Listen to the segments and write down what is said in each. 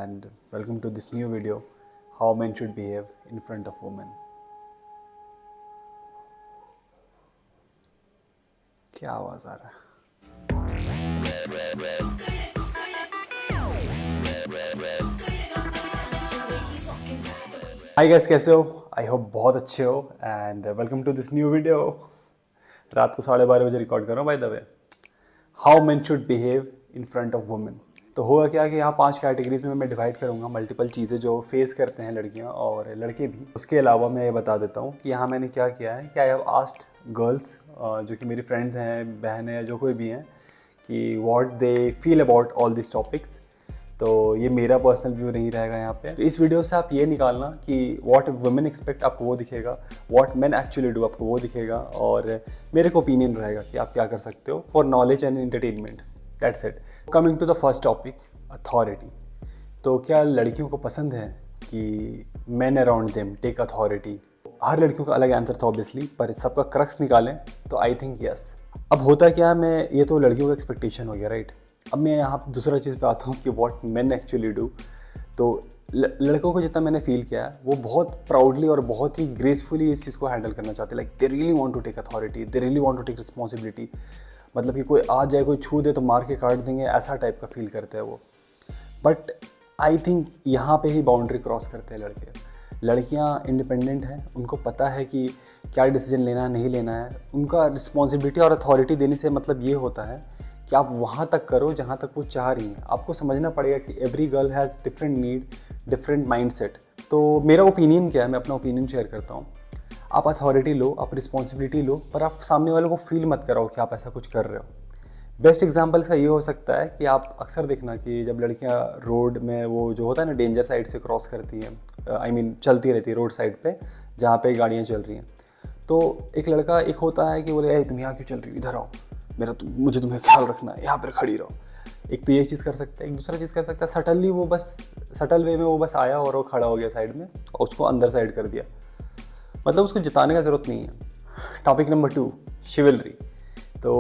And welcome to this new video, how men should behave in front of women. क्या आवाज आ रहा है? Hi guys, कैसे हो? आई होप बहुत अच्छे हो and welcome to this new video. रात को 12:30 बजे रिकॉर्ड कर रहा हूँ by the way. How men should behave in front of women. तो होगा क्या कि यहाँ 5 कैटेगरीज में मैं डिवाइड करूँगा मल्टीपल चीज़ें जो फेस करते हैं लड़कियाँ और लड़के भी। उसके अलावा मैं ये बता देता हूँ कि यहाँ मैंने क्या किया है कि आई हैव आस्क्ड गर्ल्स जो कि मेरी फ्रेंड्स हैं, बहनें हैं, जो कोई भी हैं, कि what they feel about all this topics. तो ये मेरा पर्सनल व्यू नहीं रहेगा यहाँ पे। तो इस वीडियो से आप ये निकालना कि व्हाट वुमेन एक्सपेक्ट आपको वो दिखेगा, व्हाट मेन एक्चुअली डू आपको वो दिखेगा, और मेरे को ओपिनियन रहेगा कि आप क्या कर सकते हो for knowledge and entertainment. That's it. Coming to the first topic, authority. तो क्या लड़कियों को पसंद है कि man around them take authority? हर लड़कियों का अलग आंसर था ऑब्वियसली, पर सबका क्रक्स निकालें तो आई थिंक यस। अब होता क्या है, मैं ये तो लड़कियों का एक्सपेक्टेशन हो गया, राइट। अब मैं यहाँ दूसरा चीज़ पे आता हूँ कि व्हाट मेन एक्चुअली डू। तो लड़कों को जितना मैंने फील किया है, वो बहुत प्राउडली और बहुत ही ग्रेसफुली इस चीज़ को हैंडल करना चाहते हैं। Like they really want to take authority, they really want to take responsibility. मतलब कि कोई आ जाए, कोई छू दे तो मार के काट देंगे, ऐसा टाइप का फील करते हैं वो। बट आई थिंक यहाँ पे ही बाउंड्री क्रॉस करते हैं लड़के। लड़कियाँ इंडिपेंडेंट हैं, उनको पता है कि क्या डिसीजन लेना है, नहीं लेना है। उनका रिस्पॉन्सिबिलिटी और अथॉरिटी देने से मतलब ये होता है कि आप वहाँ तक करो जहाँ तक वो चाह रही हैं। आपको समझना पड़ेगा कि every girl has different need, different mindset. तो मेरा ओपिनियन क्या है, मैं अपना ओपिनियन शेयर करता हूँ। आप अथॉरिटी लो, आप रिस्पॉन्सिबिलिटी लो, पर आप सामने वालों को फील मत कराओ कि आप ऐसा कुछ कर रहे हो। बेस्ट एग्जाम्पल का ये हो सकता है कि आप अक्सर देखना कि जब लड़कियां रोड में वो जो होता है ना, डेंजर साइड से क्रॉस करती हैं, आई मीन चलती रहती है रोड साइड पे जहाँ पे गाड़ियाँ चल रही हैं। तो एक लड़का एक होता है कि बोले, तुम यहाँ क्यों चल रही हो, इधर आओ, मुझे तुम्हें ख्याल रखना है, यहाँ पर खड़ी रहो। एक तो ये चीज़ कर सकता है। एक दूसरा चीज़ कर सकता है, सटनली वो बस सटल वे में वो बस आया और वो खड़ा हो गया साइड में और उसको अंदर साइड कर दिया। मतलब उसको जिताने का ज़रूरत नहीं है। Topic number 2, chivalry. तो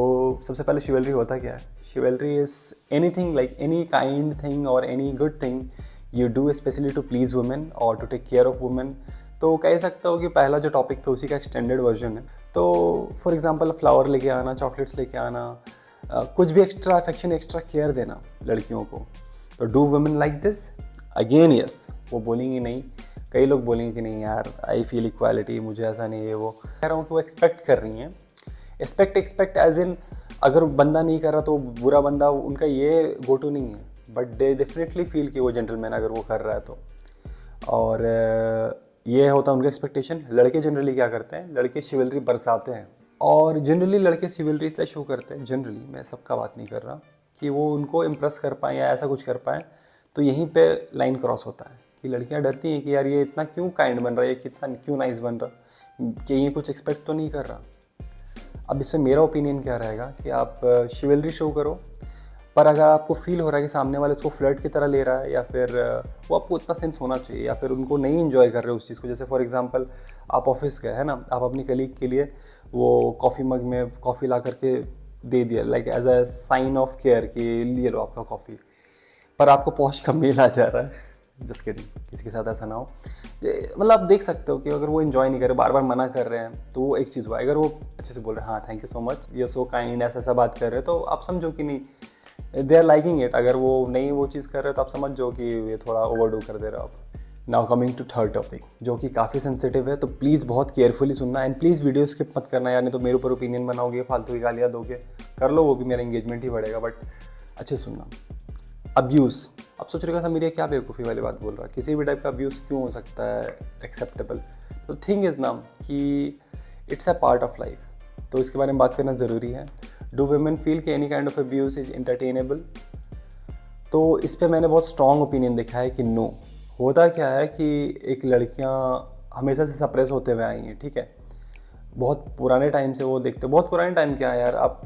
सबसे पहले शिवलरी होता क्या है? Chivalry is anything, like any kind thing और any good thing you do specially to please women और to take care of women. तो कह सकते हो कि पहला जो टॉपिक था उसी का एक्सटेंडेड वर्जन है। तो फॉर एग्जांपल फ्लावर लेके आना, चॉकलेट्स लेके आना, कुछ भी एक्स्ट्रा अफेक्शन, एक्स्ट्रा केयर देना लड़कियों को। तो do women like this? Again yes. वो बोलेंगी नहीं, कई लोग बोलेंगे कि नहीं यार, आई फील इक्वालिटी, मुझे ऐसा नहीं है। वो कह रहा हूँ कि वो एक्सपेक्ट कर रही हैं। एक्सपेक्ट एज इन, अगर बंदा नहीं कर रहा तो बुरा बंदा, उनका ये गो टू नहीं है। बट दे डेफिनेटली फील कि वो जेंटलमैन अगर वो कर रहा है तो। और ये होता है उनका एक्सपेक्टेशन। लड़के जनरली क्या करते हैं, लड़के शिवलरी बरसाते हैं। और जनरली लड़के शिवलरी इसलिए शो करते हैं, जनरली, मैं सबका बात नहीं कर रहा, कि वो उनको इम्प्रेस कर पाएँ या ऐसा कुछ कर पाएँ। तो यहीं पे लाइन क्रॉस होता है कि लड़कियां डरती हैं कि यार ये इतना क्यों काइंड बन रहा है, ये कितना क्यों नाइस बन रहा, कि ये कुछ एक्सपेक्ट तो नहीं कर रहा। अब इसमें मेरा ओपिनियन क्या रहेगा कि आप शिवलरी शो करो, पर अगर आपको फील हो रहा है कि सामने वाले उसको फ्लर्ट की तरह ले रहा है, या फिर वो आपको उतना सेंस होना चाहिए, या फिर उनको नहीं इन्जॉय कर रहे हो उस चीज़ को। जैसे फॉर एग्जांपल आप ऑफिस गए है ना, आप अपनी कलीग के लिए वो कॉफ़ी मग में कॉफ़ी ला करके दे दिया, like as a sign of care कि लिए लो आपका कॉफ़ी, पर आपको पहुँच का मेल आ जा रहा है। जस्ट किडिंग, किसी के साथ ऐसा ना हो। मतलब आप देख सकते हो कि अगर वो इन्जॉय नहीं कर रहे, बार बार मना कर रहे हैं, तो वो एक चीज़ हुआ। अगर वो अच्छे से बोल रहे हैं, हाँ थैंक यू सो मच, ये सो काइंड, ऐसा बात कर रहे हैं, तो आप समझो कि नहीं, दे आर लाइकिंग इट। अगर वो नहीं वो चीज़ कर रहे हो तो आप समझ जाओ कि ये थोड़ा ओवरडू कर दे रहे हो आप। Now coming to third topic, जो कि काफ़ी सेंसिटिव है, तो प्लीज़ बहुत केयरफुली सुनना एंड प्लीज़ वीडियो स्किप मत करना यार, नहीं तो मेरे ऊपर ओपिनियन बनाओगे, फालतू की गालियाँ दोगे, कर लो, वो भी मेरा एंगेजमेंट ही बढ़ेगा। बट अच्छे सुनना। अब्यूज़। आप सोच रहे हो सर, मेरी क्या बेवकूफ़ी वाली बात बोल रहा है, किसी भी टाइप का अब्यूज़ क्यों हो सकता है एक्सेप्टेबल? तो थिंग इज़ ना कि it's a part of life, तो इसके बारे में बात करना ज़रूरी है। डू वुमेन फील कि any kind of abuse is entertainable? तो इस पर मैंने बहुत स्ट्रॉन्ग ओपिनियन देखा है कि नो। होता क्या है कि एक लड़कियां हमेशा से सप्रेस होते हुए आई हैं, ठीक है, बहुत पुराने टाइम से वो देखते हो। बहुत पुराने टाइम क्या है यार, आप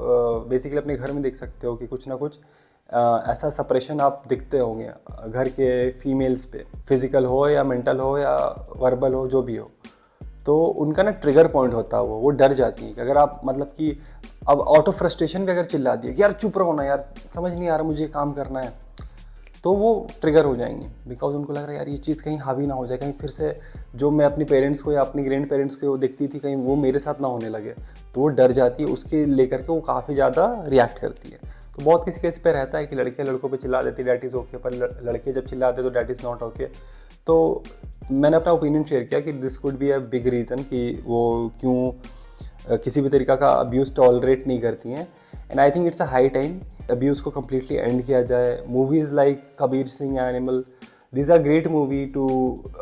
बेसिकली अपने घर में देख सकते हो कि कुछ ना कुछ ऐसा सप्रेशन आप दिखते होंगे घर के फीमेल्स पे, फिजिकल हो या मेंटल हो या वर्बल हो, जो भी हो। तो उनका ना ट्रिगर पॉइंट होता है वो डर जाती है कि अगर आप मतलब कि अब आउट ऑफ फ्रस्ट्रेशन भी अगर चिल्ला दिया कि यार चुप रहो ना यार, समझ नहीं आ रहा, मुझे काम करना है, तो वो ट्रिगर हो जाएंगे, बिकॉज उनको लग रहा है यार ये चीज़ कहीं हावी ना हो जाए, कहीं फिर से जो मैं अपनी पेरेंट्स को या अपनी ग्रैंड पेरेंट्स को देखती थी कहीं वो मेरे साथ ना होने लगे, तो वो डर जाती है, उसके लेकर के वो काफ़ी ज़्यादा रिएक्ट करती है। तो बहुत किसी केस पे रहता है कि लड़कियाँ लड़कों पे चिल्ला देती डैट इज़ ओके, पर लड़के जब चिल्लाते तो डैट इज़ नॉट ओके। तो मैंने अपना ओपिनियन शेयर किया कि this could be a big reason कि वो क्यों किसी भी तरीका का अब्यूज़ टॉलरेट नहीं करती हैं। And I think it's a high time abuse को कम्प्लीटली एंड किया जाए। Movies like Kabir Singh, Animal, these are great movie to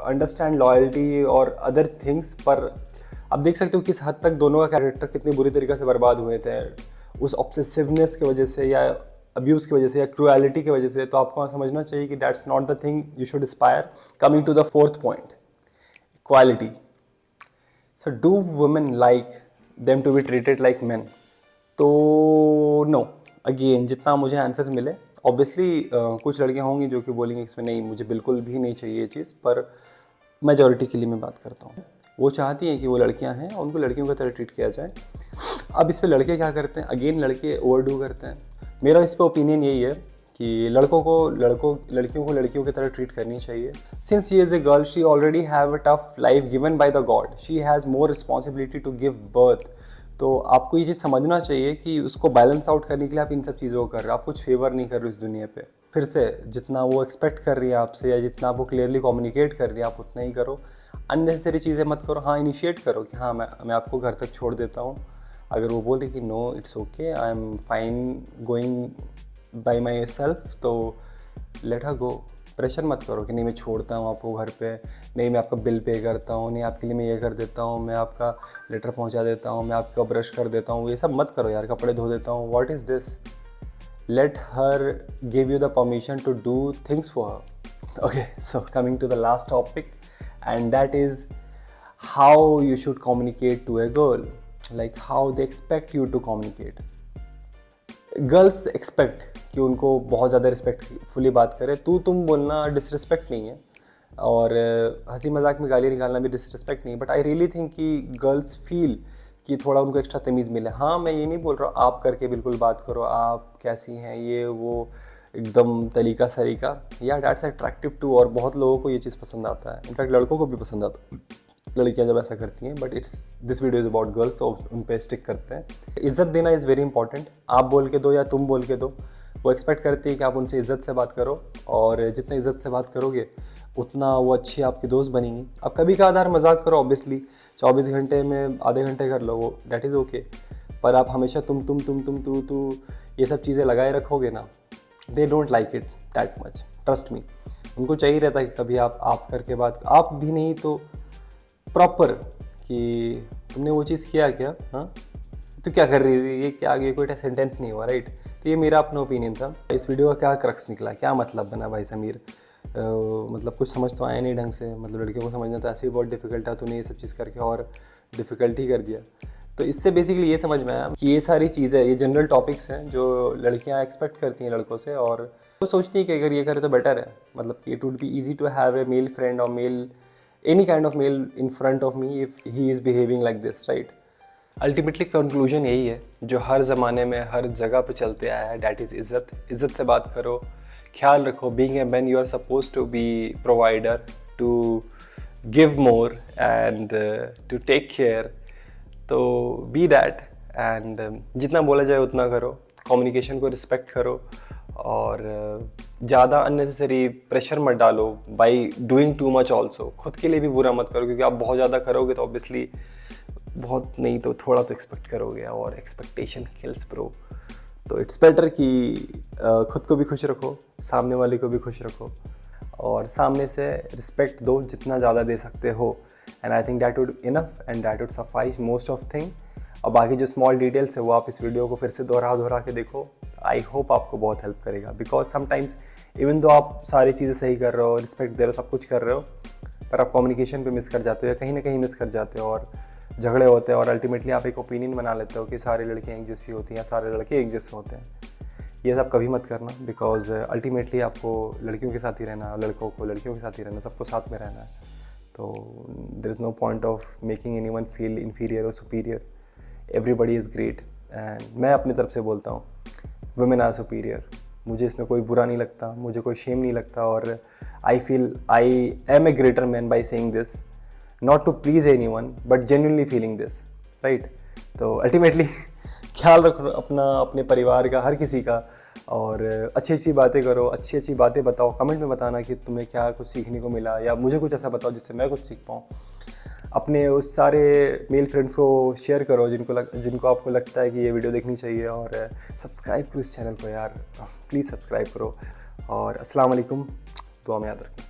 understand loyalty और अदर थिंग्स। पर आप देख सकते हो किस हद तक दोनों का कैरेक्टर कितनी बुरी तरीके से बर्बाद हुए थे उस ऑब्सेसिवनेस की वजह से, या अब्यूज़ की वजह से, या क्रूएलिटी की वजह से। तो आपको समझना चाहिए कि that's not the thing you should aspire. Coming to the fourth point, equality. So do women like them to be treated like man? तो नो, अगेन जितना मुझे आंसर्स मिले, ऑब्वियसली कुछ लड़कियां होंगी जो कि बोलेंगी इसमें नहीं, मुझे बिल्कुल भी नहीं चाहिए ये चीज़, पर मेजॉरिटी के लिए मैं बात करता हूँ। वो चाहती हैं कि वो लड़कियां हैं और उनको लड़कियों की तरह ट्रीट किया जाए। अब इस पर लड़के क्या करते हैं? अगेन लड़के ओवरडू करते हैं। मेरा इस पर ओपिनियन यही है कि लड़कियों को लड़कियों की तरह ट्रीट करनी चाहिए। Since she is a girl, she already have a tough life given by the god, she has more responsibility to give birth. तो आपको ये चीज़ समझना चाहिए कि उसको बैलेंस आउट करने के लिए आप इन सब चीज़ों को कर रहे हो, आप कुछ फेवर नहीं कर रहे हो इस दुनिया पे। फिर से जितना वो एक्सपेक्ट कर रही है आपसे या जितना वो क्लियरली कम्युनिकेट कर रही है आप उतना ही करो। अननेसेसरी चीज़ें मत करो। हाँ, इनिशिएट करो कि हाँ मैं आपको घर तक छोड़ देता हूँ। अगर वो बोले कि no it's okay, I am fine going by myself, तो लेट हर गो। प्रेशर मत करो कि नहीं मैं छोड़ता हूँ आपको घर पे, नहीं मैं आपका बिल पे करता हूँ, नहीं आपके लिए मैं ये कर देता हूँ, मैं आपका लेटर पहुँचा देता हूँ, मैं आपका ब्रश कर देता हूँ। ये सब मत करो यार, कपड़े धो देता हूँ, what is this? let her give you the permission to do things for her. Okay, so coming to the last topic, and that is how you should communicate to a girl, like how they expect you to communicate. Girls expect कि उनको बहुत ज़्यादा respectfully बात करें। तुम बोलना disrespect नहीं है, और हंसी मजाक में गाली निकालना भी डिसरिस्पेक्ट नहीं है, बट आई रियली थिंक कि गर्ल्स फील कि थोड़ा उनको एक्स्ट्रा तमीज़ मिले। हाँ, मैं ये नहीं बोल रहा हूँ आप करके बिल्कुल बात करो, आप कैसी हैं ये वो एकदम तरीका सरीका, या डैट्स अट्रैक्टिव टू, और बहुत लोगों को ये चीज़ पसंद आता है, इनफैक्ट लड़कों को भी पसंद आता है लड़कियां जब ऐसा करती हैं। But this video is about girls, तो उन पे स्टिक करते हैं। इज़्ज़त देना इज़ वेरी इंपॉर्टेंट। आप बोल के दो या तुम बोल के दो, वो एक्सपेक्ट करती है कि आप उनसे इज़्ज़त से बात करो, और जितना इज़्ज़त से बात करोगे उतना वो अच्छी आपकी दोस्त बनेंगी। आप कभी का आधार मजाक करो, ऑब्वियसली 24 घंटे में आधे घंटे कर लो, वो दैट इज़ ओके। पर आप हमेशा तुम तू ये सब चीज़ें लगाए रखोगे ना, they don't like it that much, trust me. उनको चाहिए रहता है कि कभी आप करके बात, आप भी नहीं तो प्रॉपर, कि तुमने वो चीज़ किया क्या, हाँ तो क्या कर रही थी, ये क्या, ये कोई सेंटेंस नहीं हुआ, राइट। तो ये मेरा अपना ओपिनियन था। इस वीडियो का क्या क्रक्स निकला, क्या मतलब बना भाई समीर? मतलब कुछ समझ तो आया नहीं ढंग से, मतलब लड़कियों को समझना तो ऐसे ही बहुत डिफिकल्ट था, तूने ये सब चीज़ करके और डिफ़िकल्ट ही कर दिया। तो इससे बेसिकली ये समझ में आया कि ये सारी चीज़ें, ये जनरल टॉपिक्स हैं जो लड़कियां एक्सपेक्ट करती हैं लड़कों से, और वो सोचती हैं कि अगर ये करे तो बेटर है। मतलब कि it would be easy to have a male friend और male any kind of male in front of me if he is behaving like this, right. Ultimately conclusion यही है जो हर ज़माने में हर जगह पे चलते आया है, डैट इज़ इज़्ज़त। इज़्ज़त से बात करो, ख्याल रखो, being a man you are suppose to be provider, to give more and to take care. तो बी दैट, एंड जितना बोला जाए उतना करो, कम्युनिकेशन को रिस्पेक्ट करो, और ज़्यादा अननेसेसरी प्रेशर मत डालो by doing too much also. खुद के लिए भी बुरा मत करो, क्योंकि आप बहुत ज़्यादा करोगे तो ऑब्वियसली बहुत नहीं तो थोड़ा तो एक्सपेक्ट करोगे, और एक्सपेक्टेशन किल्स ब्रो। तो इट्स बेटर कि खुद को भी खुश रखो, सामने वाले को भी खुश रखो, और सामने से रिस्पेक्ट दो जितना ज़्यादा दे सकते हो। And I think that would enough and that would suffice most of thing. और बाकी जो स्मॉल डिटेल्स है वो आप इस वीडियो को फिर से दोहरा के देखो। आई होप आपको बहुत हेल्प करेगा, बिकॉज समटाइम्स इवन दो आप सारी चीज़ें सही कर रहे हो, रिस्पेक्ट दे रहे हो, सब कुछ कर रहे हो, पर आप कम्युनिकेशन पे मिस कर जाते हो, या कहीं ना कहीं मिस कर जाते हो, और झगड़े होते हैं, और अल्टीमेटली आप एक ओपिनियन बना लेते हो कि सारी लड़कियाँ एक जैसी होती हैं, सारे लड़के एक जैसे होते हैं। ये सब कभी मत करना, बिकॉज अल्टीमेटली आपको लड़कियों के साथ ही रहना, लड़कों को लड़कियों के साथ ही रहना, सबको साथ में रहना है। तो there is no point of making anyone feel inferior और superior. Everybody is great, and मैं अपनी तरफ से बोलता हूँ वुमेन आर सुपीरियर। मुझे इसमें कोई बुरा नहीं लगता, मुझे कोई शेम नहीं लगता, और I feel I am a greater man by saying this, not to please anyone but genuinely feeling this, right. तो अल्टीमेटली ख्याल रखो अपना, अपने परिवार का, हर किसी का, और अच्छी अच्छी बातें करो, अच्छी अच्छी बातें बताओ। कमेंट में बताना कि तुम्हें क्या कुछ सीखने को मिला, या मुझे कुछ ऐसा बताओ जिससे मैं कुछ सीख पाऊँ। अपने उस सारे मेल फ्रेंड्स को शेयर करो जिनको आपको लगता है कि ये वीडियो देखनी चाहिए, और सब्सक्राइब करो इस चैनल को यार, प्लीज़ सब्सक्राइब करो। और अस्सलाम वालेकुम, दुआ में याद रखना।